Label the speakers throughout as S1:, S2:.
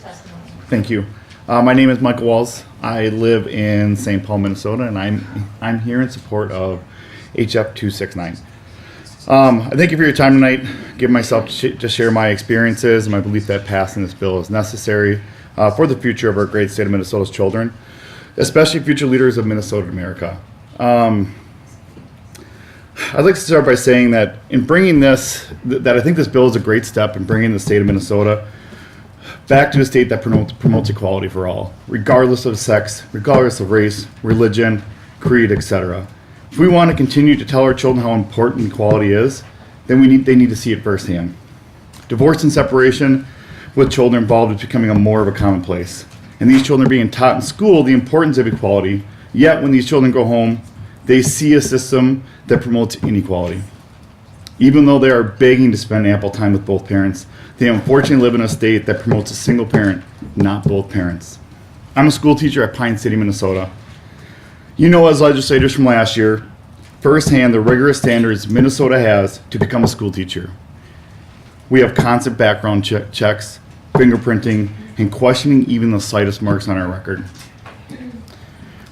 S1: testimony.
S2: Thank you. My name is Michael Walz. I live in St. Paul, Minnesota, and I'm here in support of HF 269. I thank you for your time tonight. Give myself to share my experiences and my belief that passing this bill is necessary for the future of our great state of Minnesota's children, especially future leaders of Minnesota America. I'd like to start by saying that in bringing this, that I think this bill is a great step in bringing the state of Minnesota back to a state that promotes equality for all, regardless of sex, regardless of race, religion, creed, etc. If we want to continue to tell our children how important equality is, then they need to see it firsthand. Divorce and separation with children involved is becoming more of a commonplace, and these children are being taught in school the importance of equality, yet when these children go home, they see a system that promotes inequality. Even though they are begging to spend ample time with both parents, they unfortunately live in a state that promotes a single parent, not both parents. I'm a school teacher at Pine City, Minnesota. You know, as legislators from last year, firsthand the rigorous standards Minnesota has to become a school teacher. We have constant background checks, fingerprinting, and questioning even the slightest marks on our record.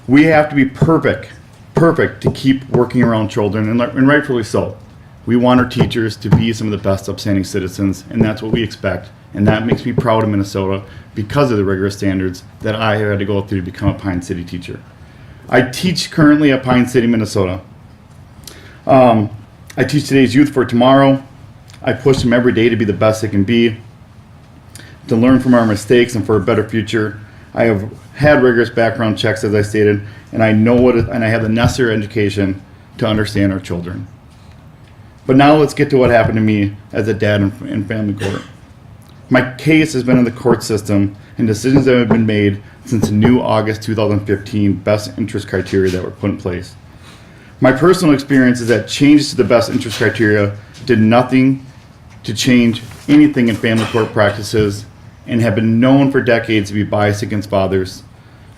S2: We have to be perfect to keep working around children, and rightfully so. We want our teachers to be some of the best upstanding citizens, and that's what we expect. And that makes me proud of Minnesota because of the rigorous standards that I had to go through to become a Pine City teacher. I teach currently at Pine City, Minnesota. I teach today's youth for tomorrow. I push them every day to be the best they can be, to learn from our mistakes and for a better future. I have had rigorous background checks, as I stated, and I know and I have the necessary education to understand our children. But now let's get to what happened to me as a dad in family court. My case has been in the court system, and decisions that have been made since the new August 2015 best interest criteria that were put in place. My personal experience is that changes to the best interest criteria did nothing to change anything in family court practices and have been known for decades to be biased against fathers.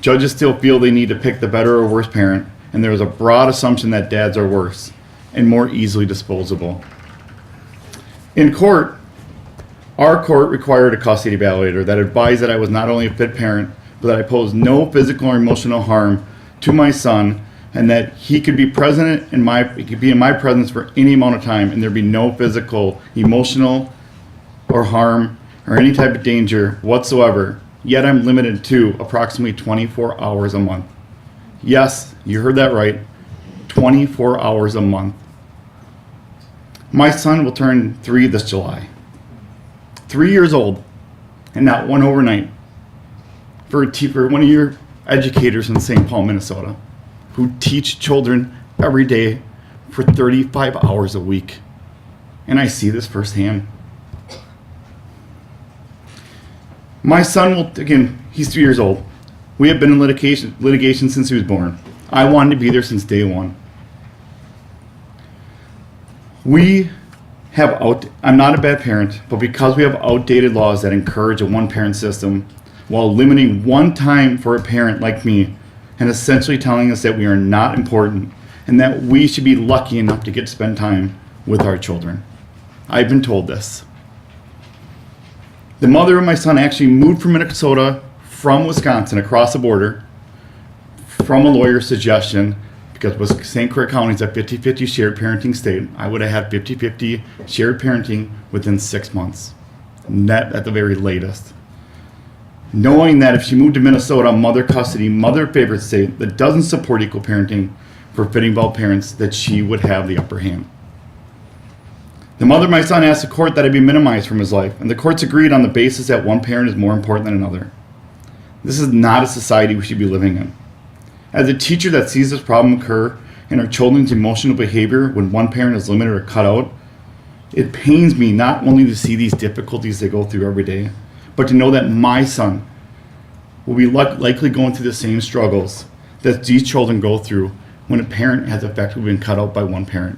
S2: Judges still feel they need to pick the better or worse parent, and there is a broad assumption that dads are worse and more easily disposable. In court, our court required a custody evaluator that advised that I was not only a fit parent, but that I posed no physical or emotional harm to my son, and that he could be present in my presence for any amount of time, and there'd be no physical, emotional, or harm or any type of danger whatsoever. Yet I'm limited to approximately 24 hours a month. Yes, you heard that right. 24 hours a month. My son will turn 3 this July. 3 years old, and not one overnight. For one of your educators in St. Paul, Minnesota, who teach children every day for 35 hours a week. And I see this firsthand. My son will, again, he's 3 years old. We have been in litigation since he was born. I wanted to be there since day one. I'm not a bad parent, but because we have outdated laws that encourage a one-parent system while limiting one time for a parent like me and essentially telling us that we are not important and that we should be lucky enough to get to spend time with our children. I've been told this. The mother of my son actually moved from Minnesota from Wisconsin across the border from a lawyer's suggestion, because St. Clair County is a 50-50 shared parenting state. I would have had 50-50 shared parenting within 6 months, net at the very latest. Knowing that if she moved to Minnesota, mother custody, mother favorite state that doesn't support equal parenting for fitting involved parents, that she would have the upper hand. The mother of my son asked the court that it be minimized from his life, and the courts agreed on the basis that one parent is more important than another. This is not a society we should be living in. As a teacher that sees this problem occur in our children's emotional behavior when one parent is limited or cut out, it pains me not only to see these difficulties they go through every day, but to know that my son will be likely going through the same struggles that these children go through when a parent has effectively been cut out by one parent.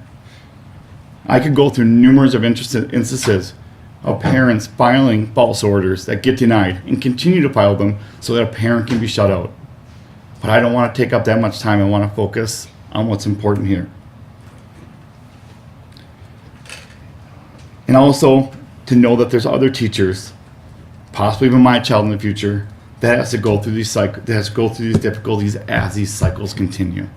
S2: I could go through numerous of instances of parents filing false orders that get denied and continue to file them so that a parent can be shut out. But I don't want to take up that much time. I want to focus on what's important here. And also to know that there's other teachers, possibly even my child in the future, that has to go through these difficulties as these cycles continue.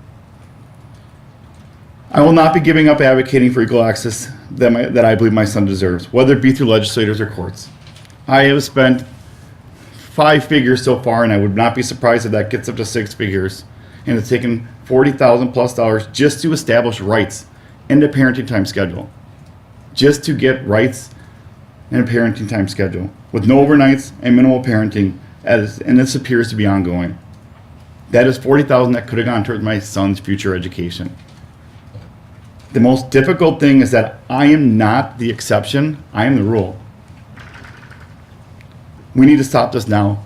S2: I will not be giving up advocating for equal access that I believe my son deserves, whether it be through legislators or courts. I have spent 5 figures so far, and I would not be surprised if that gets up to 6 figures. And it's taken $40,000+ just to establish rights and a parenting time schedule. Just to get rights and a parenting time schedule with no overnights and minimal parenting, and this appears to be ongoing. That is $40,000 that could have gone towards my son's future education. The most difficult thing is that I am not the exception, I am the rule. We need to stop this now.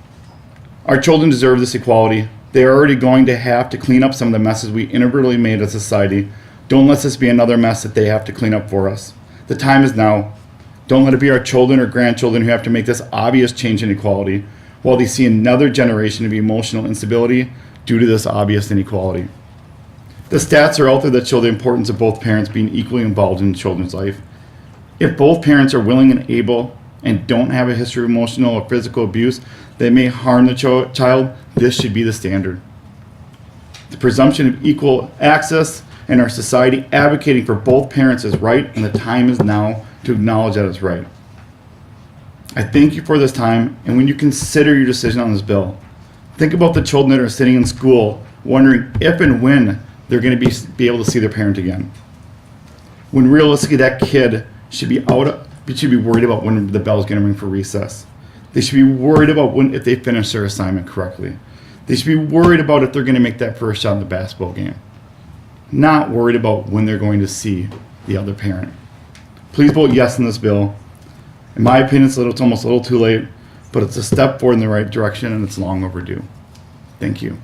S2: Our children deserve this equality. They are already going to have to clean up some of the messes we inadvertently made as a society. Don't let this be another mess that they have to clean up for us. The time is now. Don't let it be our children or grandchildren who have to make this obvious change in equality while they see another generation of emotional instability due to this obvious inequality. The stats are out there that show the importance of both parents being equally involved in children's life. If both parents are willing and able and don't have a history of emotional or physical abuse that may harm the child, this should be the standard. The presumption of equal access in our society advocating for both parents is right, and the time is now to acknowledge that it's right. I thank you for this time, and when you consider your decision on this bill, think about the children that are sitting in school wondering if and when they're going to be able to see their parent again. When realistically that kid should be worried about when the bell is going to ring for recess. They should be worried about if they finish their assignment correctly. They should be worried about if they're going to make that first shot in the basketball game. Not worried about when they're going to see the other parent. Please vote yes on this bill. In my opinion, it's almost a little too late, but it's a step forward in the right direction, and it's long overdue. Thank you.